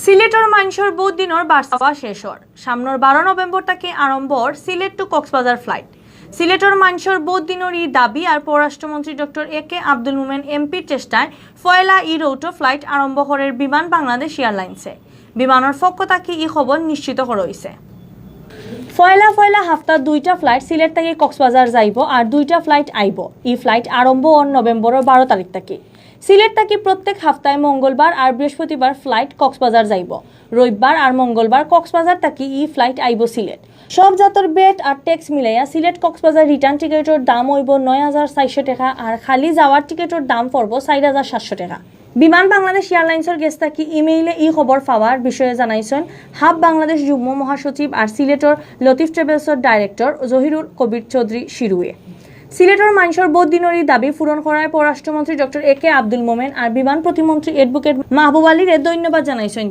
সিলেটর মানুষের বহুত দিনের বার্তা শেষর সামনের 12 নভেম্বর থেকে আরম্ভর সিলেট টু কক্সবাজার ফ্লাইট। সিলেটর মানুষের বহুত দিনের ই দাবি আর পররাষ্ট্রমন্ত্রী ডক্টর একে আব্দুল মোমেন এমপির চেষ্টায় ফয়লা ই রৌটো ফ্লাইট আরম্ভ করার বিমান বাংলাদেশ এয়ারলাইন্সে বিমানের পক্ষ থেকে ই খবর নিশ্চিত করা হয়েছে। ফয়লা হাফতার 2টা ফ্লাইট সিলেট থেকে কক্সবাজার যাইব আর 2টা ফ্লাইট আইব। ই ফ্লাইট আরম্ভ নভেম্বরের 12 তারিখ থেকে। সিলেট থেকে প্রত্যেক হাফতায় মঙ্গলবার আর বৃহস্পতিবার ফ্লাইট কক্সবাজার যাইব। রবিবার আর মঙ্গলবার কক্সবাজার থেকে ই ফ্লাইট আইব সিলেট। সব জাতর বেট আর ট্যাক্স মিলাইয়া সিলেট কক্সবাজার রিটার্ন টিকেটের দাম হইব 9,400 টাকা আর খালি যাওয়ার টিকেটের দাম পড়ব 4,700 টাকা। বিমান বাংলাদেশ এয়ারলাইন্সের গেস্ট থাকি ইমেইলে ই খবর পাওয়ার বিষয়ে জানাইছেন হাব বাংলাদেশ যুগ্ম মহাসচিব আর সিলেটর লতিফ ট্রাভেলসের ডাইরেক্টর জহিরুল কবির চৌধুরী শিরুয়ে। সিলেটর মানুষের বহুত দিনেরই দাবি পূরণ করায় পররাষ্ট্রমন্ত্রী ডক্টর একে আব্দুল মোমেন আর বিমান প্রতিমন্ত্রী অ্যাডভোকেট মাহবুব আলীর ধন্যবাদ জানাইছেন